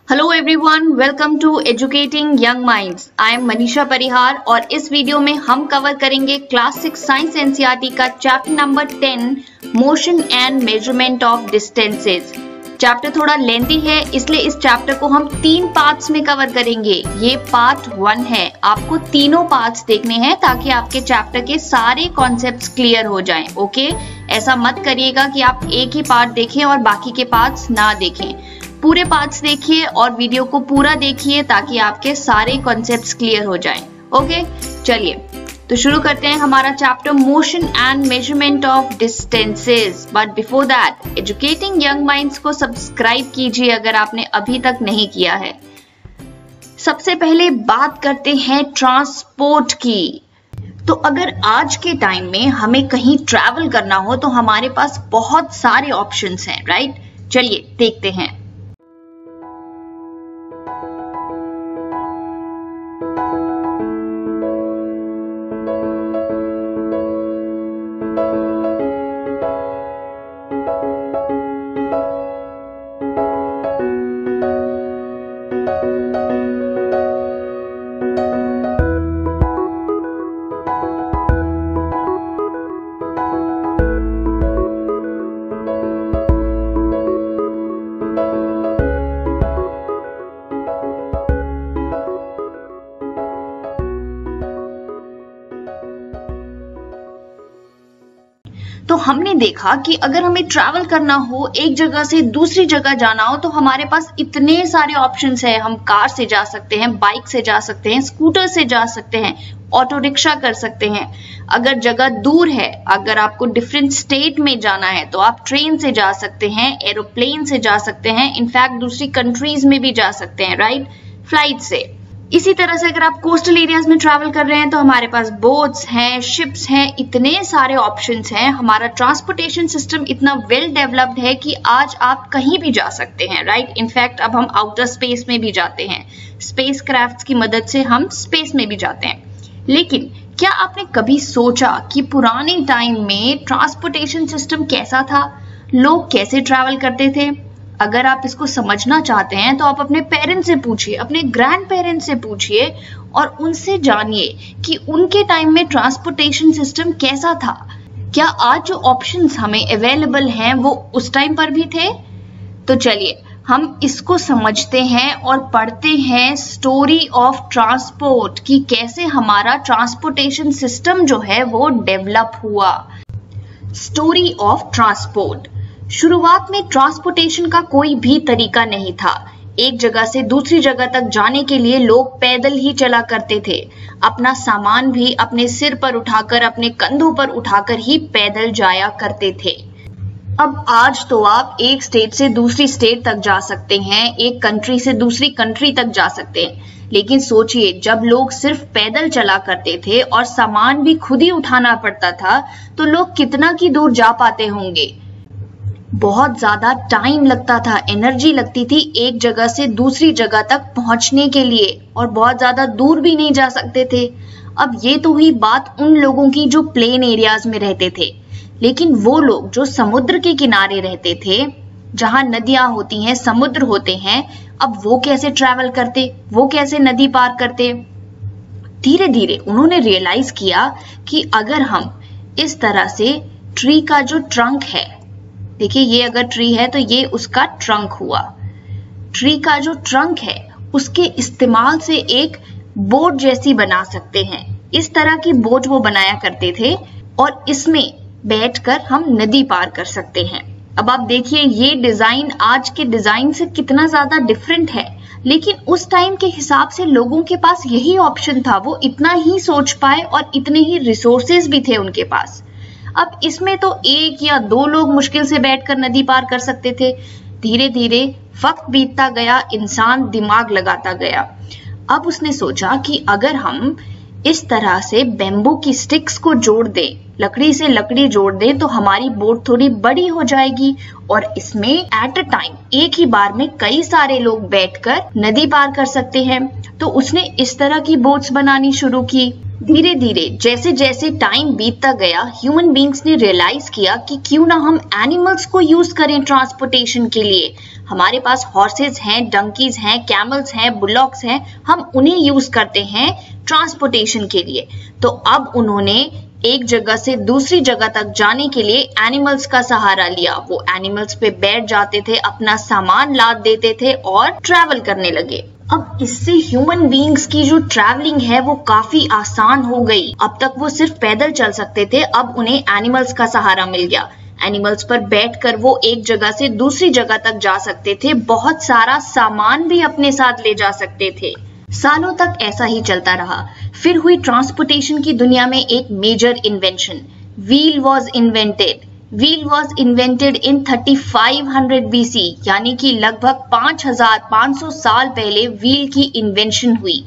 Hello everyone, welcome to educating young minds. I am Manisha Parihar और इस video में हम कवर करेंगे क्लास 6 साइंस एनसीईआरटी का chapter number 10 motion and measurement of distances. Chapter थोड़ा lengthy है, इसलिए इस चैप्टर को हम 3 पार्ट्स में कवर करेंगे। ये पार्ट 1 है। आपको तीनों पार्ट्स देखने हैं ताकि आपके चैप्टर के सारे कॉन्सेप्ट्स क्लियर हो जाएं। ओके, ऐसा मत करिएगा कि आप एक ही पार्ट देखें और बाकी के पार्ट्स ना देखें। पूरे पार्ट्स देखिए और वीडियो को पूरा देखिए ताकि आपके सारे कॉन्सेप्ट्स क्लियर हो जाएं। ओके, चलिए तो शुरू करते हैं हमारा chapter motion and measurement of distances. But before that, educating young minds को सब्सक्राइब कीजिए अगर आपने अभी तक नहीं किया है। सबसे पहले बात करते हैं ट्रांसपोर्ट की। तो अगर आज के टाइम में हमें कहीं ट्रैवल करना हो तो हमारे पास बहुत सारे ऑप्शंस हैं, राइट? चलिए देखते हैं। तो हमने देखा कि अगर हमें ट्रैवल करना हो, एक जगह से दूसरी जगह जाना हो, तो हमारे पास इतने सारे ऑप्शंस हैं। हम कार से जा सकते हैं, बाइक से जा सकते हैं, स्कूटर से जा सकते हैं, ऑटो रिक्शा कर सकते हैं। अगर जगह दूर है, अगर आपको डिफरेंट स्टेट में जाना है तो आप ट्रेन से जा सकते हैं, एरोप्लेन से जा सकते हैं, इनफैक्ट दूसरी कंट्रीज में भी जा सकते हैं, राइट? फ्लाइट से। इसी तरह से अगर आप कोस्टल एरियाज में ट्रैवल कर रहे हैं तो हमारे पास बोट्स हैं, शिप्स हैं, इतने सारे ऑप्शंस हैं। हमारा ट्रांसपोर्टेशन सिस्टम इतना वेल डेवलप्ड है कि आज आप कहीं भी जा सकते हैं, राइट? इनफैक्ट अब हम आउटर स्पेस में भी जाते हैं। स्पेस क्राफ्ट्स की मदद से हम स्पेस में भी जाते हैं। लेकिन क्या आपने कभी सोचा कि पुराने टाइम में ट्रांसपोर्टेशन सिस्टम कैसा था? लोग कैसे ट्रैवल करते थे? अगर आप इसको समझना चाहते हैं तो आप अपने पेरेंट्स से पूछिए, अपने ग्रैंड पेरेंट्स से पूछिए और उनसे जानिए कि उनके टाइम में ट्रांसपोर्टेशन सिस्टम कैसा था। क्या आज जो ऑप्शंस हमें अवेलेबल हैं वो उस टाइम पर भी थे? तो चलिए हम इसको समझते हैं और पढ़ते हैं स्टोरी ऑफ ट्रांसपोर्ट कि कैसे हमारा ट्रांसपोर्टेशन सिस्टम जो है वो डेवलप हुआ। Story of transport. शुरुआत में ट्रांसपोर्टेशन का कोई भी तरीका नहीं था। एक जगह से दूसरी जगह तक जाने के लिए लोग पैदल ही चला करते थे। अपना सामान भी अपने सिर पर उठाकर, अपने कंधों पर उठाकर ही पैदल जाया करते थे। अब आज तो आप एक स्टेट से दूसरी स्टेट तक जा सकते हैं, एक कंट्री से दूसरी कंट्री तक जा सकते हैं। लेकिन सोचिए, जब लोग सिर्फ पैदल चला करते थे और सामान भी खुद ही उठाना पड़ता था तो लोग कितना की दूर जा पाते होंगे? बहुत ज्यादा टाइम लगता था, एनर्जी लगती थी एक जगह से दूसरी जगह तक पहुंचने के लिए, और बहुत ज्यादा दूर भी नहीं जा सकते थे। अब ये तो हुई बात उन लोगों की जो प्लेन एरियाज में रहते थे। लेकिन वो लोग जो समुद्र के किनारे रहते थे, जहां नदियां होती हैं, समुद्र होते हैं, अब वो कैसे ट्रैवल करते? वो कैसे नदी पार करते? धीरे धीरे उन्होंने रियलाइज किया कि अगर हम इस तरह से ट्री का जो ट्रंक है, देखिए ये अगर ट्री है तो ये उसका ट्रंक हुआ। ट्री का जो ट्रंक है उसके इस्तेमाल से एक बोट जैसी बना सकते हैं। इस तरह की बोट वो बनाया करते थे और इसमें बैठकर हम नदी पार कर सकते हैं। अब आप देखिए ये डिजाइन आज के डिजाइन से कितना ज्यादा डिफरेंट है, लेकिन उस टाइम के हिसाब से लोगों के पास यही ऑप्शन था। वो इतना ही सोच पाए और इतने ही रिसोर्सेज भी थे उनके पास। अब इसमें तो एक या दो लोग मुश्किल से बैठकर नदी पार कर सकते थे। धीरे धीरे वक्त बीतता गया, इंसान दिमाग लगाता गया। अब उसने सोचा कि अगर हम इस तरह से बेम्बू की स्टिक्स को जोड़ दें, लकड़ी से लकड़ी जोड़ दें, तो हमारी बोट थोड़ी बड़ी हो जाएगी और इसमें एट अ टाइम एक ही बार में कई सारे लोग बैठकर नदी पार कर सकते हैं। तो उसने इस तरह की बोट्स बनानी शुरू की। धीरे धीरे जैसे जैसे टाइम बीतता गया, ह्यूमन बींग्स ने रियलाइज किया कि क्यों ना हम एनिमल्स को यूज करें ट्रांसपोर्टेशन के लिए। हमारे पास हॉर्सेज हैं, डंकीज हैं, कैमल्स हैं, बुलॉक्स हैं, हम उन्हें यूज करते हैं ट्रांसपोर्टेशन के लिए। तो अब उन्होंने एक जगह से दूसरी जगह तक जाने के लिए एनिमल्स का सहारा लिया। वो एनिमल्स पे बैठ जाते थे, अपना सामान लाद देते थे और ट्रैवल करने लगे। अब इससे ह्यूमन बीइंग्स की जो ट्रैवलिंग है वो काफी आसान हो गई। अब तक वो सिर्फ पैदल चल सकते थे, अब उन्हें एनिमल्स का सहारा मिल गया। एनिमल्स पर बैठकर वो एक जगह से दूसरी जगह तक जा सकते थे, बहुत सारा सामान भी अपने साथ ले जा सकते थे। सालों तक ऐसा ही चलता रहा। फिर हुई ट्रांसपोर्टेशन की दुनिया में एक major invention, wheel was invented. Wheel was invented in 3500 BC, यानी कि लगभग 5500 साल पहले व्हील की इन्वेंशन हुई।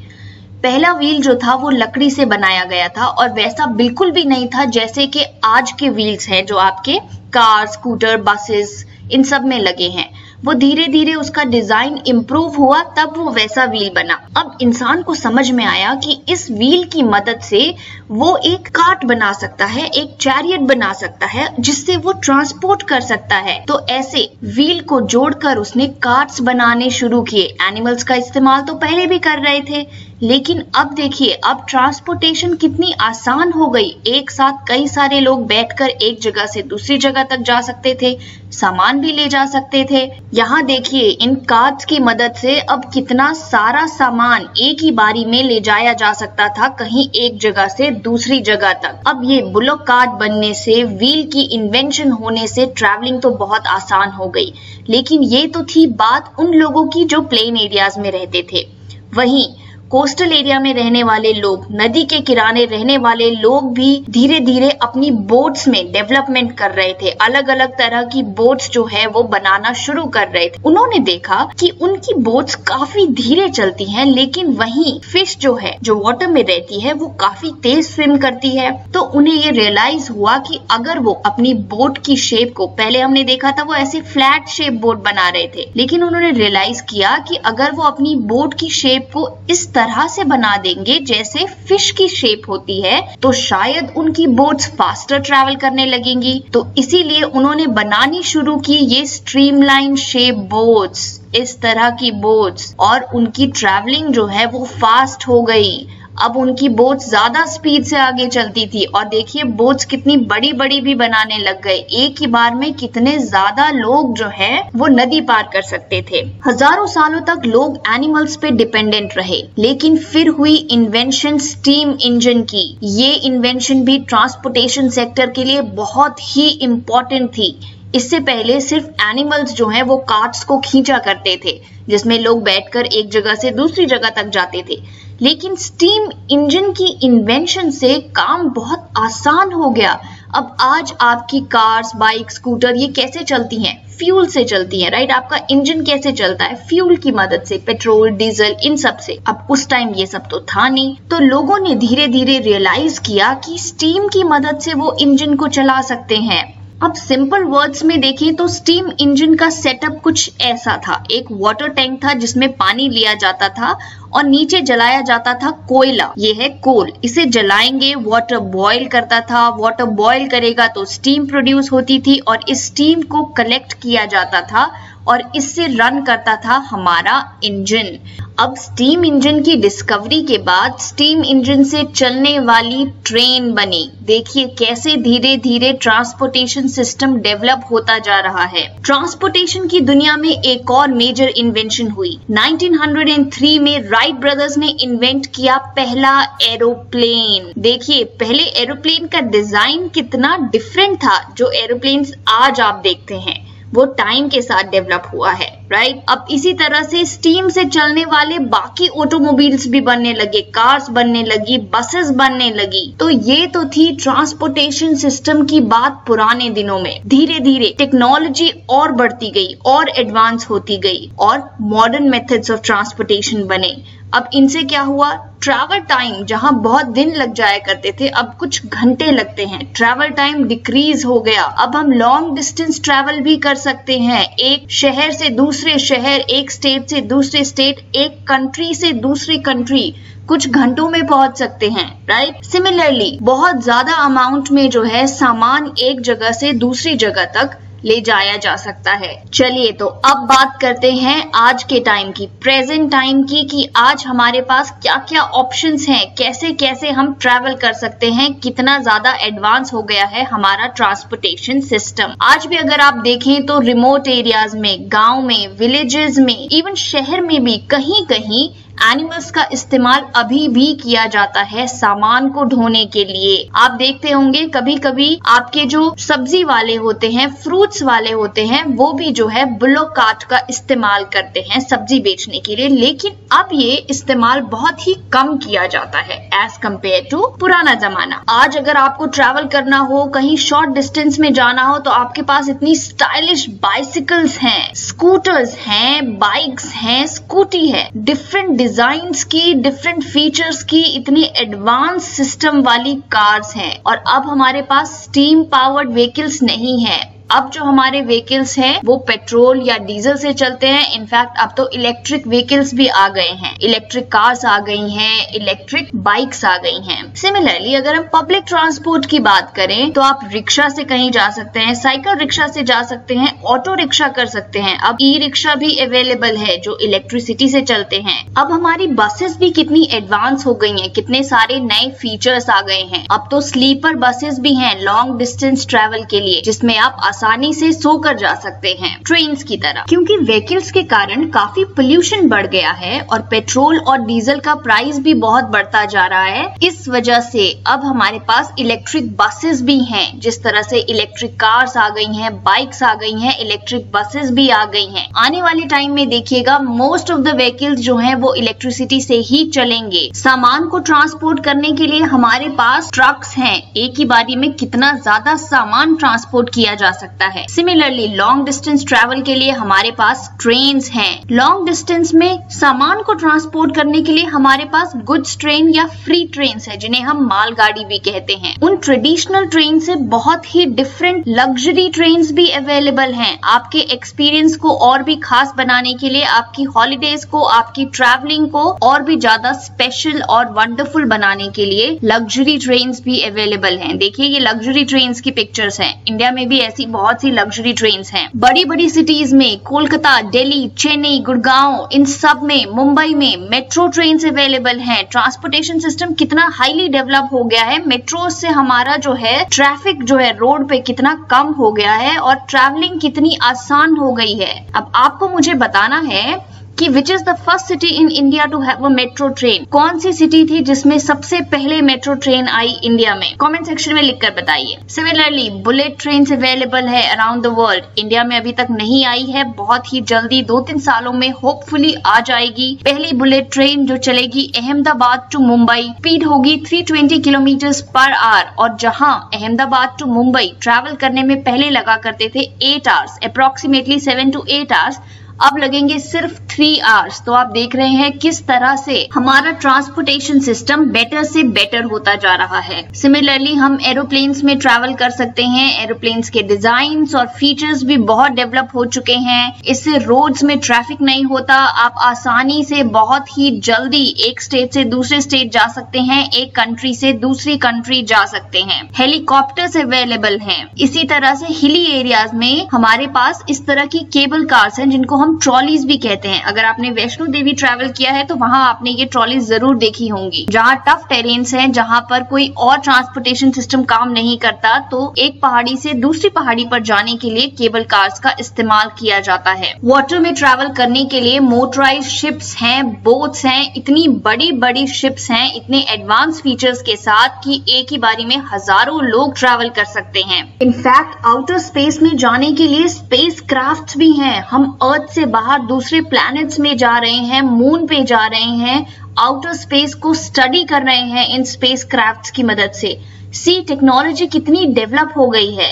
पहला व्हील जो था वो लकड़ी से बनाया गया था और वैसा बिल्कुल भी नहीं था जैसे कि आज के व्हील्स हैं जो आपके कार, स्कूटर, बसेस इन सब में लगे हैं। वो धीरे धीरे उसका डिजाइन इम्प्रूव हुआ, तब वो वैसा व्हील बना। अब इंसान को समझ में आया कि इस व्हील की मदद से वो एक कार्ट बना सकता है, एक चैरियट बना सकता है जिससे वो ट्रांसपोर्ट कर सकता है। तो ऐसे व्हील को जोड़कर उसने कार्ट्स बनाने शुरू किए। एनिमल्स का इस्तेमाल तो पहले भी कर रहे थे, लेकिन अब देखिए अब ट्रांसपोर्टेशन कितनी आसान हो गई। एक साथ कई सारे लोग बैठकर एक जगह से दूसरी जगह तक जा सकते थे, सामान भी ले जा सकते थे। यहाँ देखिए इन कार्ट्स की मदद से अब कितना सारा सामान एक ही बारी में ले जाया जा सकता था कहीं एक जगह से दूसरी जगह तक। अब ये बुलॉक कार्ट बनने से, व्हील की इन्वेंशन होने से ट्रैवलिंग तो बहुत आसान हो गई। लेकिन ये तो थी बात उन लोगों की जो प्लेन एरियाज में रहते थे। वहीं कोस्टल एरिया में रहने वाले लोग, नदी के किनारे रहने वाले लोग भी धीरे धीरे अपनी बोट्स में डेवलपमेंट कर रहे थे। अलग अलग तरह की बोट्स जो है वो बनाना शुरू कर रहे थे। उन्होंने देखा कि उनकी बोट्स काफी धीरे चलती हैं, लेकिन वहीं फिश जो है, जो वाटर में रहती है, वो काफी तेज स्विम करती है। तो उन्हें ये रियलाइज हुआ कि अगर वो अपनी बोट की शेप को, पहले हमने देखा था वो ऐसे फ्लैट शेप बोट बना रहे थे, लेकिन उन्होंने रियलाइज किया कि अगर वो अपनी बोट की शेप को इस तरह से बना देंगे जैसे फिश की शेप होती है, तो शायद उनकी बोट्स फास्टर ट्रैवल करने लगेंगी। तो इसीलिए उन्होंने बनानी शुरू की ये स्ट्रीमलाइन शेप बोट्स, इस तरह की बोट्स, और उनकी ट्रैवलिंग जो है वो फास्ट हो गई। अब उनकी बोट्स ज्यादा स्पीड से आगे चलती थी और देखिए बोट्स कितनी बड़ी बड़ी भी बनाने लग गए। एक ही बार में कितने ज्यादा लोग जो है वो नदी पार कर सकते थे। हजारों सालों तक लोग एनिमल्स पे डिपेंडेंट रहे, लेकिन फिर हुई इन्वेंशन स्टीम इंजन की। ये इन्वेंशन भी ट्रांसपोर्टेशन सेक्टर के लिए बहुत ही इम्पोर्टेंट थी। इससे पहले सिर्फ एनिमल्स जो हैं वो कार्ट्स को खींचा करते थे, जिसमें लोग बैठकर एक जगह से दूसरी जगह तक जाते थे। लेकिन स्टीम इंजन की इन्वेंशन से काम बहुत आसान हो गया। अब आज आपकी कार्स, बाइक, स्कूटर ये कैसे चलती हैं? फ्यूल से चलती हैं, राइट? आपका इंजन कैसे चलता है? फ्यूल की मदद से, पेट्रोल, डीजल, इन सब से। अब उस टाइम ये सब तो था नहीं, तो लोगों ने धीरे धीरे रियलाइज किया कि स्टीम की मदद से वो इंजन को चला सकते हैं। अब सिंपल वर्ड्स में देखें तो स्टीम इंजन का सेटअप कुछ ऐसा था। एक वाटर टैंक था जिसमें पानी लिया जाता था और नीचे जलाया जाता था कोयला। ये है कोल, इसे जलाएंगे, वाटर बॉईल करता था, वाटर बॉईल करेगा तो स्टीम प्रोड्यूस होती थी और इस स्टीम को कलेक्ट किया जाता था और इससे रन करता था हमारा इंजन। अब स्टीम इंजन की डिस्कवरी के बाद स्टीम इंजन से चलने वाली ट्रेन बनी। देखिए कैसे धीरे धीरे ट्रांसपोर्टेशन सिस्टम डेवलप होता जा रहा है। ट्रांसपोर्टेशन की दुनिया में एक और मेजर इन्वेंशन हुई। 1903 में राइट ब्रदर्स ने इन्वेंट किया पहला एरोप्लेन। देखिए पहले एरोप्लेन का डिजाइन कितना डिफरेंट था। जो एरोप्लेन्स आज आप देखते हैं वो टाइम के साथ डेवलप हुआ है, राइट? अब इसी तरह से स्टीम से चलने वाले बाकी ऑटोमोबाइल्स भी बनने लगे, कार्स बनने लगी, बसेस बनने लगी। तो ये तो थी ट्रांसपोर्टेशन सिस्टम की बात पुराने दिनों में। धीरे धीरे टेक्नोलॉजी और बढ़ती गई और एडवांस होती गई और मॉडर्न मेथड्स ऑफ ट्रांसपोर्टेशन बने। अब इनसे क्या हुआ? ट्रैवल टाइम जहां बहुत दिन लग जाया करते थे, अब कुछ घंटे लगते हैं। ट्रैवल टाइम डिक्रीज हो गया। अब हम लॉन्ग डिस्टेंस ट्रैवल भी कर सकते हैं। एक शहर से दूसरे दूसरे शहर, एक स्टेट से दूसरे स्टेट, एक कंट्री से दूसरी कंट्री कुछ घंटों में पहुंच सकते हैं, राइट। सिमिलरली बहुत ज्यादा अमाउंट में जो है सामान एक जगह से दूसरी जगह तक ले जाया जा सकता है। चलिए तो अब बात करते हैं आज के टाइम की, प्रेजेंट टाइम की, कि आज हमारे पास क्या क्या ऑप्शंस हैं, कैसे कैसे हम ट्रैवल कर सकते हैं, कितना ज्यादा एडवांस हो गया है हमारा ट्रांसपोर्टेशन सिस्टम। आज भी अगर आप देखें तो रिमोट एरियाज में, गांव में, विलेजेस में, इवन शहर में भी कहीं कहीं एनिमल्स का इस्तेमाल अभी भी किया जाता है सामान को ढोने के लिए। आप देखते होंगे कभी कभी आपके जो सब्जी वाले होते हैं, फ्रूट्स वाले होते हैं, वो भी जो है बुलोक कार्ट का इस्तेमाल करते हैं सब्जी बेचने के लिए, लेकिन अब ये इस्तेमाल बहुत ही कम किया जाता है एज कम्पेयर टू पुराना जमाना। आज अगर आपको ट्रैवल करना हो, कहीं शॉर्ट डिस्टेंस में जाना हो, तो आपके पास इतनी स्टाइलिश बाइसिकल्स हैं, स्कूटर्स हैं, बाइक्स हैं, स्कूटी है, डिफरेंट डिजाइन्स की, डिफरेंट फीचर्स की, इतनी एडवांस सिस्टम वाली कार्स हैं। और अब हमारे पास स्टीम पावर्ड व्हीकल्स नहीं है। अब जो हमारे व्हीकल्स हैं वो पेट्रोल या डीजल से चलते हैं। इनफैक्ट अब तो इलेक्ट्रिक व्हीकल्स भी आ गए हैं, इलेक्ट्रिक कार्स आ गई हैं, इलेक्ट्रिक बाइक्स आ गई हैं। सिमिलरली अगर हम पब्लिक ट्रांसपोर्ट की बात करें तो आप रिक्शा से कहीं जा सकते हैं, साइकिल रिक्शा से जा सकते हैं, ऑटो रिक्शा कर सकते हैं। अब ई रिक्शा भी अवेलेबल है जो इलेक्ट्रिसिटी से चलते हैं। अब हमारी बसेस भी कितनी एडवांस हो गई हैं, कितने सारे नए फीचर्स आ गए हैं। अब तो स्लीपर बसेस भी हैं लॉन्ग डिस्टेंस ट्रैवल के लिए, जिसमें आप आसानी से सोकर जा सकते हैं ट्रेन्स की तरह। क्योंकि व्हीकल्स के कारण काफी पोल्यूशन बढ़ गया है और पेट्रोल और डीजल का प्राइस भी बहुत बढ़ता जा रहा है, इस वजह से अब हमारे पास इलेक्ट्रिक बसेस भी हैं। जिस तरह से इलेक्ट्रिक कार्स आ गई हैं, बाइक्स आ गई हैं, इलेक्ट्रिक बसेस भी आ गई हैं। आने वाले टाइम में देखिएगा मोस्ट ऑफ द व्हीकल्स जो हैं वो इलेक्ट्रिसिटी से ही चलेंगे। सामान को ट्रांसपोर्ट करने के लिए हमारे पास ट्रक्स हैं, एक ही बारी में कितना ज्यादा सामान ट्रांसपोर्ट किया जा सकता है। सिमिलरली लॉन्ग डिस्टेंस ट्रैवल के लिए हमारे पास ट्रेन्स हैं। लॉन्ग डिस्टेंस में सामान को ट्रांसपोर्ट करने के लिए हमारे पास गुड्स ट्रेन या फ्री ट्रेन्स है, जिन्हें हम मालगाड़ी भी कहते हैं। उन ट्रेडिशनल ट्रेन से बहुत ही डिफरेंट लग्जरी ट्रेन्स भी अवेलेबल हैं। आपके एक्सपीरियंस को और भी खास बनाने के लिए, आपकी हॉलीडेज को, आपकी ट्रैवलिंग को और भी ज्यादा स्पेशल और वंडरफुल बनाने के लिए लग्जरी ट्रेन्स भी अवेलेबल हैं। देखिए ये लग्जरी ट्रेन्स की पिक्चर्स हैं। इंडिया में भी ऐसी बहुत सी लग्जरी ट्रेन्स हैं। बड़ी बड़ी सिटीज में, कोलकाता, दिल्ली, चेन्नई, गुड़गांव, इन सब में, मुंबई में मेट्रो ट्रेन्स अवेलेबल हैं। ट्रांसपोर्टेशन सिस्टम कितना हाईली डेवलप हो गया है। मेट्रो से हमारा जो है ट्रैफिक जो है रोड पे कितना कम हो गया है और ट्रैवलिंग कितनी आसान हो गई है। अब आपको मुझे बताना है कि which is the first city in India to have a metro train. कौन सी सिटी थी जिसमें सबसे पहले मेट्रो ट्रेन आई इंडिया में? कमेंट सेक्शन में लिखकर बताइए। सिमिलरली बुलेट ट्रेन अवेलेबल है अराउंड द वर्ल्ड। इंडिया में अभी तक नहीं आई है, बहुत ही जल्दी 2-3 सालों में होपफुली आ जाएगी। पहली बुलेट ट्रेन जो चलेगी अहमदाबाद टू मुंबई, स्पीड होगी 320 किलोमीटर पर आवर, और जहां अहमदाबाद टू मुंबई ट्रैवल करने में पहले लगा करते थे 8 आवर्स, अप्रोक्सीमेटली 7 to 8 आवर्स, अब लगेंगे सिर्फ 3 आवर्स। तो आप देख रहे हैं किस तरह से हमारा ट्रांसपोर्टेशन सिस्टम बेटर से बेटर होता जा रहा है। सिमिलरली हम एरोप्लेन्स में ट्रैवल कर सकते हैं। एरोप्लेन्स के डिजाइन्स और फीचर्स भी बहुत डेवलप हो चुके हैं। इससे रोड्स में ट्रैफिक नहीं होता। आप आसानी से बहुत ही जल्दी एक स्टेट से दूसरे स्टेट जा सकते हैं, एक कंट्री से दूसरी कंट्री जा सकते हैं। हेलीकॉप्टर्स अवेलेबल हैं। इसी तरह से हिली एरियाज में हमारे पास इस तरह की केबल कार्स हैं जिनको हम ट्रॉलीज भी कहते हैं। अगर आपने वैष्णो देवी ट्रैवल किया है तो वहां आपने ये ट्रॉलीज जरूर देखी होंगी। जहां टफ टेरेन्स हैं, जहां पर कोई और ट्रांसपोर्टेशन सिस्टम काम नहीं करता, तो एक पहाड़ी से दूसरी पहाड़ी पर जाने के लिए केबल कार्स का इस्तेमाल किया जाता है। वाटर में ट्रैवल करने के लिए मोटराइज शिप्स हैं, बोट्स हैं, इतनी बड़ी बड़ी शिप्स हैं, इतने एडवांस फीचर्स के साथ कि एक ही बारी में हजारों लोग ट्रैवल कर सकते हैं। इनफैक्ट आउटर स्पेस में जाने के लिए स्पेस क्राफ्ट भी हैं। हम अर्थ से बाहर दूसरे प्लैनेट्स में जा रहे हैं, मून पे जा रहे हैं, आउटर स्पेस को स्टडी कर रहे हैं इन स्पेस क्राफ्ट्स की मदद से। सी टेक्नोलॉजी कितनी डेवलप हो गई है।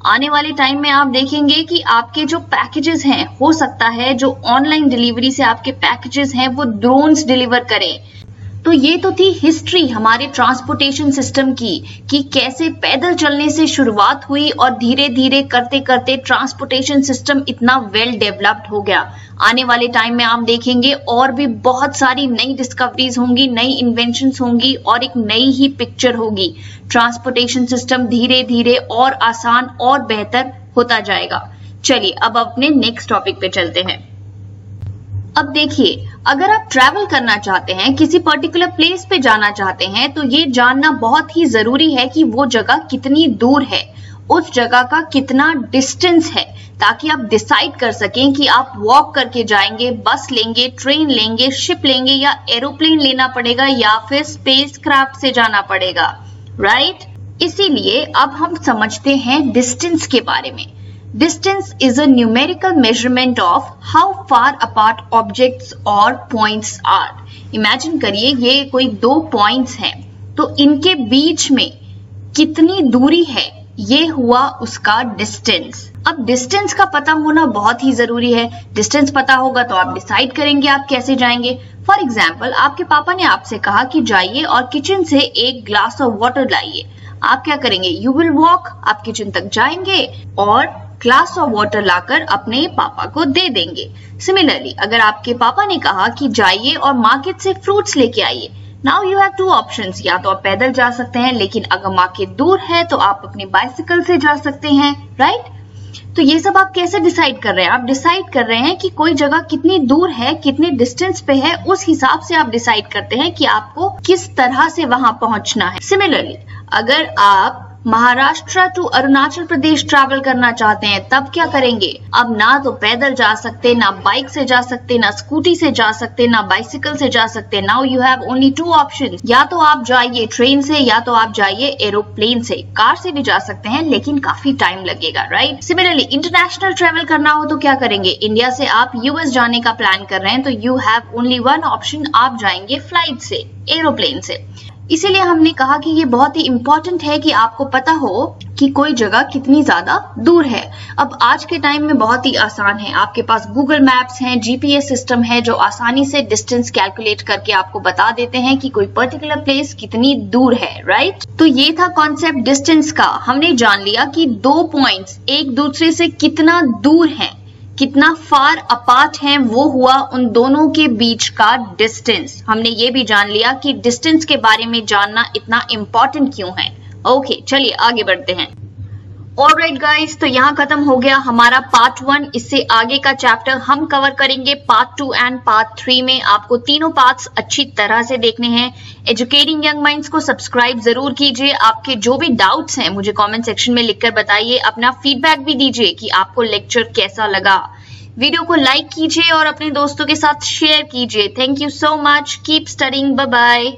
आने वाले टाइम में आप देखेंगे कि आपके जो पैकेजेस हैं, हो सकता है जो ऑनलाइन डिलीवरी से आपके पैकेजेस हैं वो ड्रोन्स डिलीवर करें। तो ये तो थी हिस्ट्री हमारे ट्रांसपोर्टेशन सिस्टम की कि कैसे पैदल चलने से शुरुआत हुई और धीरे धीरे करते करते ट्रांसपोर्टेशन सिस्टम इतना वेल डेवलप्ड हो गया। आने वाले टाइम में आप देखेंगे और भी बहुत सारी नई डिस्कवरीज होंगी, नई इन्वेंशंस होंगी और एक नई ही पिक्चर होगी। ट्रांसपोर्टेशन सिस्टम धीरे धीरे और आसान और बेहतर होता जाएगा। चलिए अब अपने नेक्स्ट टॉपिक पे चलते हैं। अब देखिए, अगर आप ट्रैवल करना चाहते हैं, किसी पर्टिकुलर प्लेस पे जाना चाहते हैं, तो ये जानना बहुत ही जरूरी है कि वो जगह कितनी दूर है, उस जगह का कितना डिस्टेंस है, ताकि आप डिसाइड कर सकें कि आप वॉक करके जाएंगे, बस लेंगे, ट्रेन लेंगे, शिप लेंगे या एरोप्लेन लेना पड़ेगा या फिर स्पेसक्राफ्ट से जाना पड़ेगा, राइट? इसीलिए अब हम समझते हैं डिस्टेंस के बारे में। Distance is a numerical measurement of how far apart objects or points are. Imagine करिए ये कोई दो points हैं, तो इनके बीच में कितनी दूरी है, ये हुआ उसका distance। अब distance का पता होना बहुत ही जरूरी है। distance पता होगा तो आप डिसाइड करेंगे आप कैसे जाएंगे। फॉर एग्जाम्पल, आपके पापा ने आपसे कहा कि जाइए और किचन से एक ग्लास ऑफ वाटर लाइए। आप क्या करेंगे? यू विल वॉक, आप किचन तक जाएंगे और ग्लास ऑफ वाटर लाकर अपने पापा को दे देंगे। सिमिलरली, अगर आपके पापा ने कहा कि जाइए और मार्केट से फ्रूट्स लेके आइए, now you have two options. या तो आप पैदल जा सकते हैं, लेकिन अगर मार्केट दूर है तो आप अपनी बाइसिकल से जा सकते हैं, राइट? तो ये सब आप कैसे डिसाइड कर रहे हैं? आप डिसाइड कर रहे हैं कि कोई जगह कितनी दूर है, कितने डिस्टेंस पे है, उस हिसाब से आप डिसाइड करते हैं कि आपको किस तरह से वहां पहुंचना है। सिमिलरली, अगर आप महाराष्ट्र टू अरुणाचल प्रदेश ट्रैवल करना चाहते हैं, तब क्या करेंगे? अब ना तो पैदल जा सकते, ना बाइक से जा सकते, ना स्कूटी से जा सकते, ना बाइसिकल से जा सकते। Now you have only two options, या तो आप जाइए ट्रेन से या तो आप जाइए एरोप्लेन से। कार से भी जा सकते हैं लेकिन काफी टाइम लगेगा, राइट? सिमिलरली, इंटरनेशनल ट्रैवल करना हो तो क्या करेंगे? इंडिया से आप यूएस जाने का प्लान कर रहे हैं तो you have only one option, आप जाएंगे फ्लाइट से, एरोप्लेन से। इसीलिए हमने कहा कि ये बहुत ही इंपॉर्टेंट है कि आपको पता हो कि कोई जगह कितनी ज्यादा दूर है। अब आज के टाइम में बहुत ही आसान है, आपके पास गूगल मैप्स हैं, जीपीएस सिस्टम है जो आसानी से डिस्टेंस कैलकुलेट करके आपको बता देते हैं कि कोई पर्टिकुलर प्लेस कितनी दूर है, राइट? तो ये था कॉन्सेप्ट डिस्टेंस का। हमने जान लिया कि दो पॉइंट्स एक दूसरे से कितना दूर हैं, कितना फार अपार्ट हैं, वो हुआ उन दोनों के बीच का डिस्टेंस। हमने ये भी जान लिया कि डिस्टेंस के बारे में जानना इतना इम्पोर्टेंट क्यों है। ओके, चलिए आगे बढ़ते हैं। ऑलराइट गाइस, तो यहाँ खत्म हो गया हमारा पार्ट 1। इससे आगे का चैप्टर हम कवर करेंगे पार्ट 2 एंड पार्ट 3 में। आपको तीनों पार्ट्स अच्छी तरह से देखने हैं। एजुकेटिंग यंग माइंड्स को सब्सक्राइब जरूर कीजिए। आपके जो भी डाउट्स हैं मुझे कमेंट सेक्शन में लिखकर बताइए। अपना फीडबैक भी दीजिए कि आपको लेक्चर कैसा लगा। वीडियो को लाइक कीजिए और अपने दोस्तों के साथ शेयर कीजिए। Thank you so much. Keep studying. Bye bye.